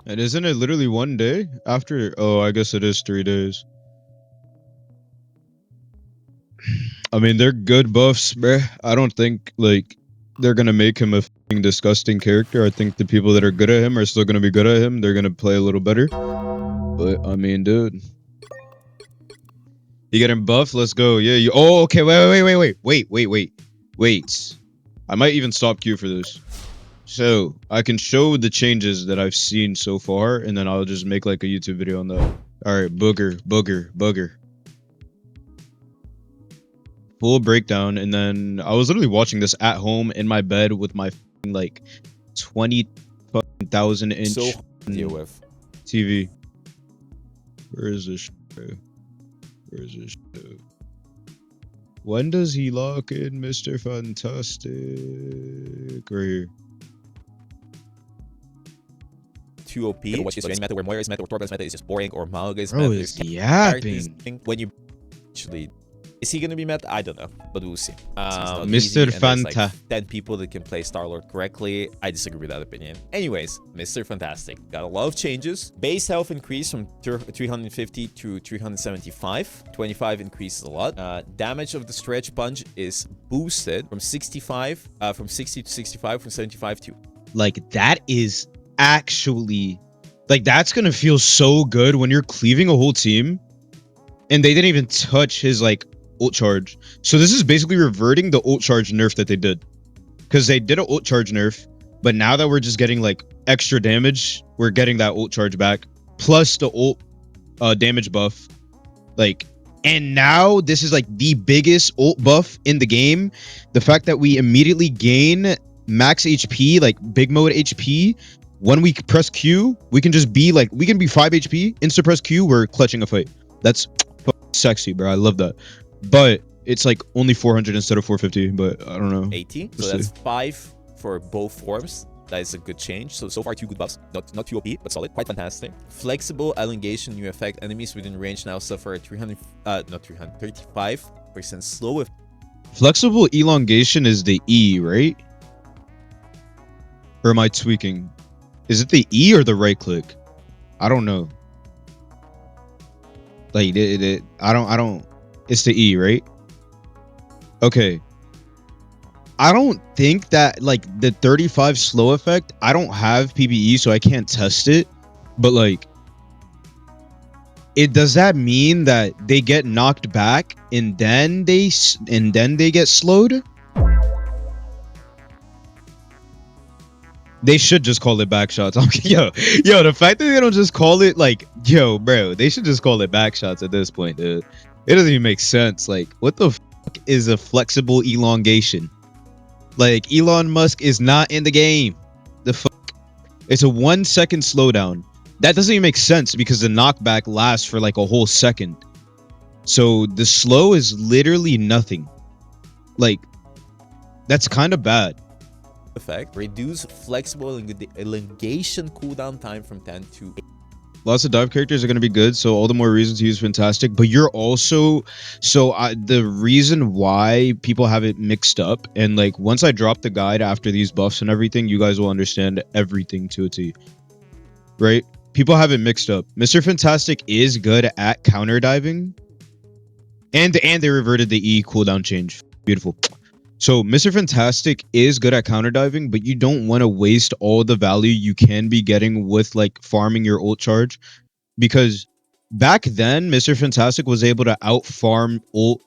And isn't it literally 1 day after? Oh, I guess it is 3 days. I mean, they're good buffs, bruh. I don't think, like, they're gonna make him a f***ing disgusting character. I think the people that are good at him are still gonna be good at him. They're gonna play a little better. But, I mean, dude. You get him buffed? Let's go. Yeah, you- Oh, okay, wait. I might even stop Q for this. So, I can show the changes that I've seen so far, and then I'll just make, like, a YouTube video on that. Alright, booger. Full breakdown, and then I was literally watching this at home in my bed with my like 20,000 inch So deal with TV. Where is this? Where is this? When does he lock in Mr. Fantastic? Right here. 2 OP. Overwatch is any meta where Moira's meta or Torben's meta is just boring, or Malga's Bro, meta is is yapping. when you actually. Is he gonna be meta? I don't know, but we'll see. Mr. Fanta. Like 10 people that can play Star-Lord correctly. I disagree with that opinion. Anyways, Mr. Fantastic got a lot of changes. Base health increase from 350 to 375. 25 increases a lot. Damage of the stretch punch is boosted from 65, from 60 to 65, from 75 to. Like, that is actually, like, that's gonna feel so good when you're cleaving a whole team and they didn't even touch his, like, ult charge. So this is basically reverting the ult charge nerf that they did, because they did an ult charge nerf, but now that we're just getting like extra damage, we're getting that ult charge back plus the ult damage buff. Like, and now this is like the biggest ult buff in the game. The fact that we immediately gain max HP, like big mode HP, when we press Q, we can just be like, we can be 5 HP, insta press Q, we're clutching a fight. That's sexy, bro. I love that. But it's like only 400 instead of 450, but I don't know. 80. So that's 5 for both forms. That is a good change. So far 2 good buffs. Not too OP, but solid. Quite fantastic. Flexible elongation new effect. Enemies within range now suffer a 35% slow effect. Flexible elongation is the E, right? Or am I tweaking? Is it the E or the right click? I don't know. Like, I don't. It's the E, right? Okay. I don't think that, like, the 35 slow effect, I don't have PBE, so I can't test it. But, like, does that mean that they get knocked back and then they get slowed? They should just call it back shots. Yo, the fact that they don't just call it, like, yo, bro, they should just call it back shots at this point, dude. It doesn't even make sense. Like, what the fuck is a flexible elongation? Like, Elon Musk is not in the game. The fuck? It's a 1 second slowdown. That doesn't even make sense because the knockback lasts for like a whole second. So the slow is literally nothing. Like, that's kind of bad. Effect. Reduce flexible elongation cooldown time from 10 to 8. Lots of dive characters are going to be good, so all the more reasons to use Fantastic. But you're also... the reason why people have it mixed up, and like once I drop the guide after these buffs and everything, you guys will understand everything to a T. Right? People have it mixed up. Mr. Fantastic is good at counter diving. And they reverted the E cooldown change. Beautiful. So Mr. Fantastic is good at counter diving, but you don't want to waste all the value you can be getting with like farming your ult charge, because back then Mr. Fantastic was able to out farm ult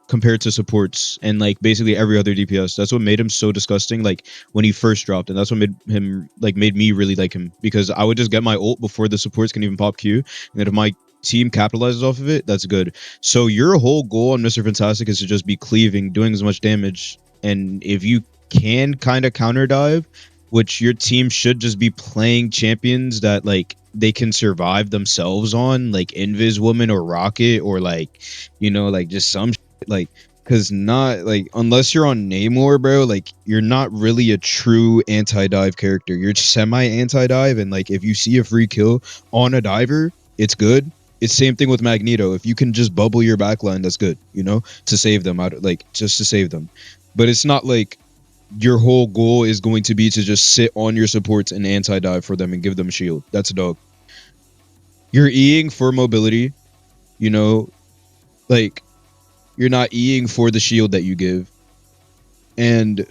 compared to supports and like basically every other DPS. That's what made him so disgusting, like when he first dropped, and that's what made me really like him, because I would just get my ult before the supports can even pop Q, and then if my team capitalizes off of it, that's good. So your whole goal on Mr. Fantastic is to just be cleaving, doing as much damage, and if you can kind of counter dive, which your team should just be playing champions that like they can survive themselves on, like Invis Woman or Rocket, or like, you know, like just some shit, like, because not like, unless you're on Namor, bro, like you're not really a true anti-dive character. You're semi anti-dive, and like if you see a free kill on a diver, it's good. It's same thing with Magneto. If you can just bubble your backline, that's good, you know, to save them out, like just to save them. But it's not like your whole goal is going to be to just sit on your supports and anti-dive for them and give them a shield. That's a dog. You're Eing for mobility, you know, like you're not Eing for the shield that you give. And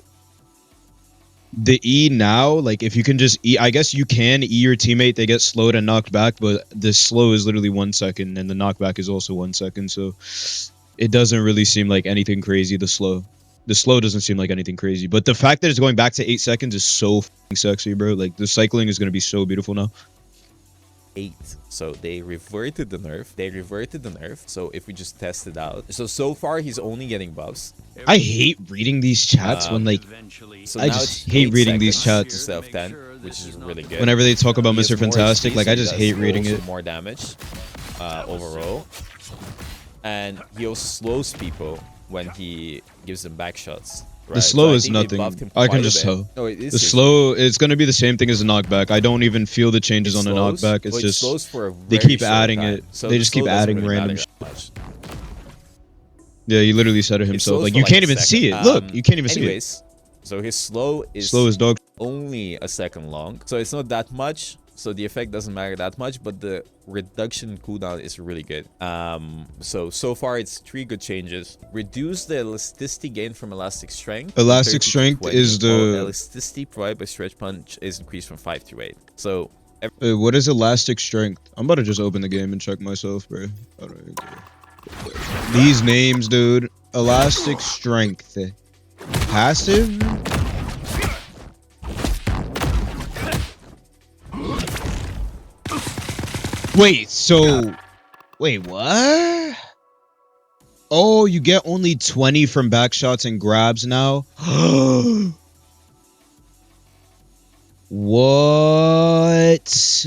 the E now, like if you can just E, I guess you can E your teammate, they get slowed and knocked back, but the slow is literally 1 second and the knockback is also 1 second. So it doesn't really seem like anything crazy, the slow. The slow doesn't seem like anything crazy, but the fact that it's going back to 8 seconds is so fucking sexy, bro. Like the cycling is going to be so beautiful now. 8. So they reverted the nerf. So if we just test it out, so far he's only getting buffs. I hate reading these chats when like so I just hate reading these chats instead of 10, which is really good. Whenever they talk about He has Mr. more Fantastic, HP, like so I he just does hate reading also it. more damage overall, and he also slows people when he gives them back shots. Right? The slow so is nothing. I can just tell. No, it is the slow, it's going to be the same thing as a knockback. I don't even feel the changes on the knockback. It's just slows for a they very keep short adding time. it. So they the just keep slow doesn't adding really random matter shit. that much. Yeah, he literally said it himself. slows Like for you like can't a even second. see it. Look, you can't even see it. Anyways, so his slow is dog. only a second long, so it's not that much. So the effect doesn't matter that much, but the reduction in cooldown is really good. So far it's 3 good changes. Reduce the elasticity gain from elastic strength. Elastic strength is the elasticity provided by stretch punch is increased from 5 to 8. So what is elastic strength? I'm about to just open the game and check myself, bro. These names, dude. Elastic strength. Passive? Wait, what? Oh, you get only 20 from back shots and grabs now? What?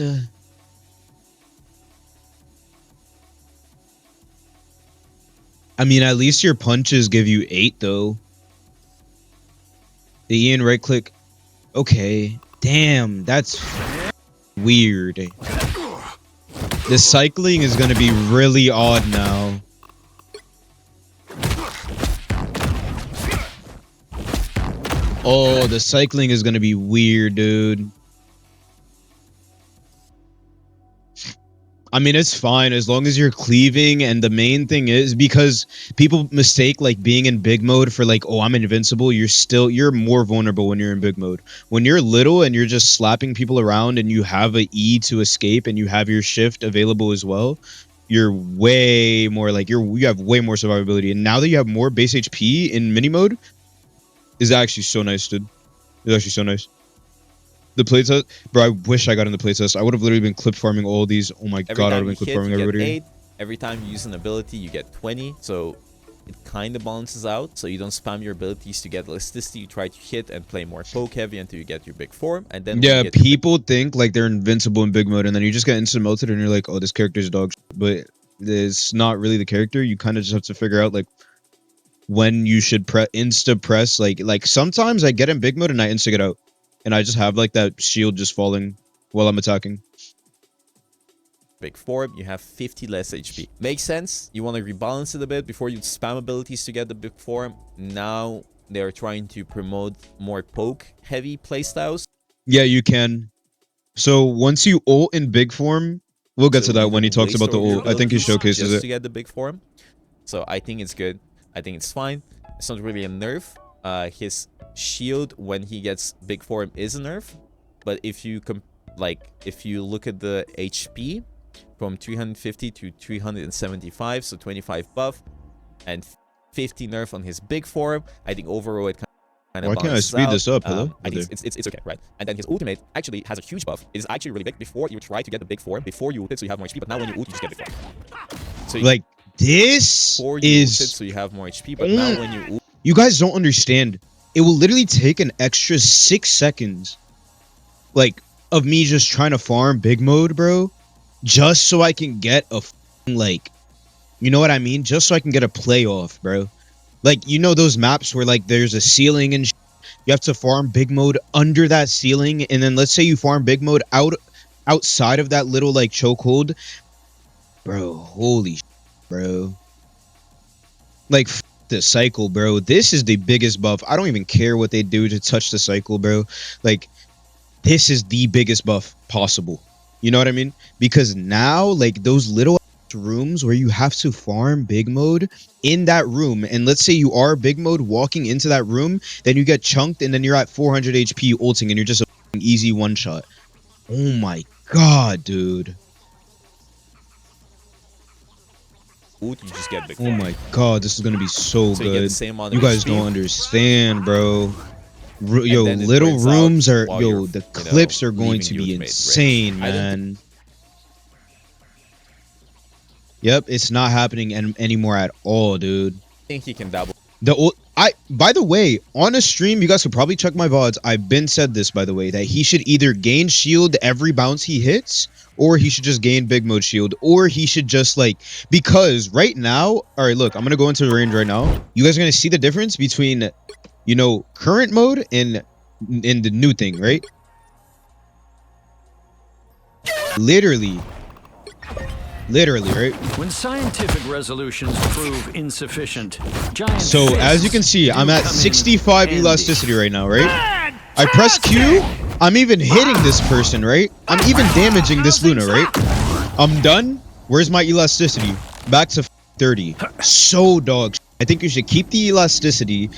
I mean, at least your punches give you 8, though. The Ian right click. Okay. Damn, that's weird. The cycling is going to be really odd now. Oh, the cycling is going to be weird, dude. I mean, it's fine as long as you're cleaving, and the main thing is because people mistake like being in big mode for like, oh, I'm invincible. You're more vulnerable when you're in big mode. When you're little and you're just slapping people around and you have a E to escape and you have your shift available as well, you're way more like you have way more survivability. And now that you have more base HP in mini mode, is actually so nice, dude. It's actually so nice. The playtest, bro. I wish I got in the playtest. I would have literally been clip farming all these. Oh my god, I would have been clip farming everybody. 8. Every time you use an ability, you get 20. So it kind of balances out. So you don't spam your abilities to get elasticity. You try to hit and play more poke heavy until you get your big form. And then yeah, people think like they're invincible in big mode, and then you just get instant melted, and you're like, oh, this character's dog shit. But it's not really the character. You kind of just have to figure out like when you should insta press. Like sometimes I get in big mode and I insta get out. And I just have like that shield just falling while I'm attacking. Big form, you have 50 less HP. Makes sense. You want to rebalance it a bit before you spam abilities to get the big form. Now they're trying to promote more poke heavy playstyles. Yeah, you can. So once you ult in big form, we'll get to that when he talks about the ult. I think he showcases it. To get the big form. So I think it's good. I think it's fine. It's not really a nerf. His shield when he gets big form is a nerf, but if you look at the HP from 350 to 375, so 25 buff and 50 nerf on his big form, I think overall it kind of why can't I speed this up? Hello? I think it's okay, right? And then his ultimate actually has a huge buff. It is actually really big. Before you try to get the big form, before you ult it so you have more HP, but now when you ult you just get big form. So like this is ult it, so you have more HP, but now when you ult, you guys don't understand. It will literally take an extra 6 seconds, like, of me just trying to farm big mode, bro, just so I can get a, like, you know what I mean? Just so I can get a playoff, bro. Like, you know those maps where, like, there's a ceiling and you have to farm big mode under that ceiling, and then let's say you farm big mode outside of that little, like, chokehold. Bro, holy bro. Like, the cycle, bro. This is the biggest buff. I don't even care what they do to touch the cycle, bro. Like, this is the biggest buff possible. You know what I mean? Because now, like, those little rooms where you have to farm big mode in that room, and let's say you are big mode walking into that room, then you get chunked, and then you're at 400 HP ulting, and you're just a easy one shot. Oh my god, dude. You just get big. Oh my god, this is gonna be so So good. you get the same amount of You guys HP, don't understand, bro. Yo, then it little burns out rooms are while yo. you're, The you know, clips are going leaving to the be ultimate range. insane, I don't man. Yep, it's not happening anymore at all, dude. think he can dabble. By the way, on a stream, you guys could probably check my VODs. I've been said this, by the way, that he should either gain shield every bounce he hits, or he should just gain big mode shield, or he should just like, because right now, all right, look, I'm gonna go into the range right now. You guys are gonna see the difference between, you know, current mode and in the new thing, right? Literally, right? When scientific resolutions prove insufficient, giant So as you can see, I'm at 65 elasticity right now, right? I press Q, I'm even hitting this person, right? I'm even damaging this Luna, right? I'm done. Where's my elasticity? Back to 30. So dog. I think you should keep the elasticity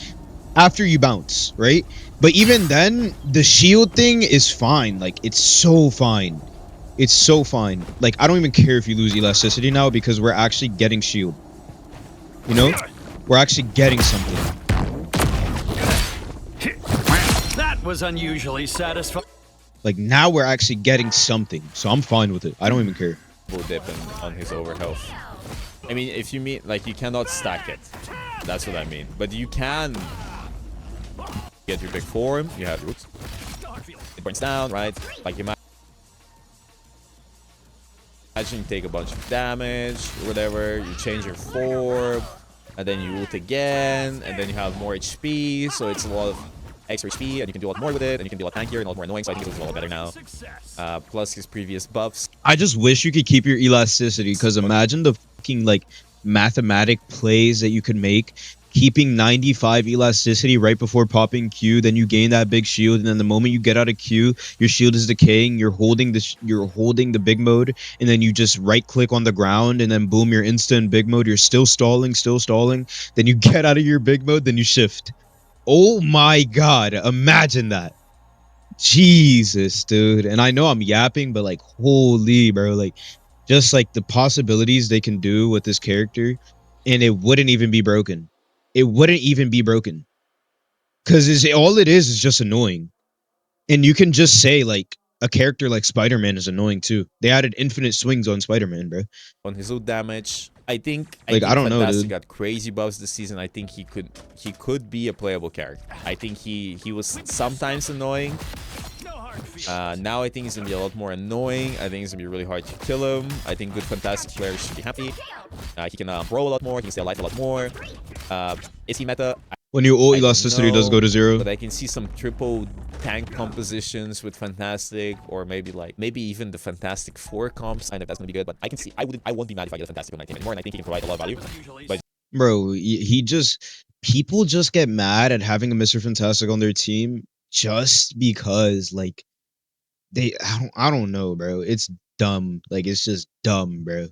after you bounce, right? But even then, the shield thing is fine. Like, it's so fine. It's so fine. Like, I don't even care if you lose elasticity now because we're actually getting shield. You know? We're actually getting something. That was unusually satisfying. Like, now we're actually getting something. So I'm fine with it. I don't even care. Dip on his over health. I mean, if you mean like you cannot stack it, that's what I mean. But you can get your big form. You have roots. It burns down, right? Like imagine you take a bunch of damage or whatever. You change your form, and then you ult again, and then you have more HP. So it's a lot of extra HP, and you can do a lot more with it, and you can be a lot tankier and a lot more annoying. So I think it's a lot better now. Plus his previous buffs. I just wish you could keep your elasticity, because imagine the fucking like mathematic plays that you could make, keeping 95 elasticity right before popping Q, then you gain that big shield, and then the moment you get out of Q, your shield is decaying, you're holding the big mode, and then you just right click on the ground, and then boom, you're instant big mode, you're still stalling, then you get out of your big mode, then you shift. Oh my god, imagine that. Jesus, dude. And I know I'm yapping, but like, holy, bro. Like, just like the possibilities they can do with this character, and it wouldn't even be broken. It wouldn't even be broken. Because all it is just annoying. And you can just say, like, a character like Spider-Man is annoying too. They added infinite swings on Spider-Man, bro. On his ult damage, I think I don't know, Fantastic dude. got crazy buffs this season. I think he could be a playable character. I think he was sometimes annoying. Now I think he's gonna be a lot more annoying. I think it's gonna be really hard to kill him. I think good Fantastic players should be happy. He can roll a lot more. He can stay alive a lot more. Is he meta? When your ult elasticity does go to 0. But I can see some triple tank compositions with Fantastic, or maybe even the Fantastic 4 comps. I know that's gonna be good, but I can see I won't be mad if I get a Fantastic on my team anymore, and I think he can provide a lot of value. But Bro, people just get mad at having a Mr. Fantastic on their team just because, like, I don't know, bro. It's dumb. Like, it's just dumb, bro.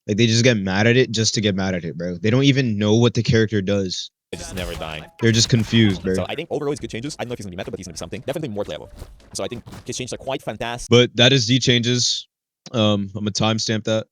Like, they just get mad at it just to get mad at it, bro. They don't even know what the character does. it's just never dying. They're just confused, bro. So I think overall it's good changes. I don't know if he's gonna be meta, but he's gonna be something. Definitely more playable. So I think his changes are quite fantastic. But that is the changes. I'm gonna timestamp that.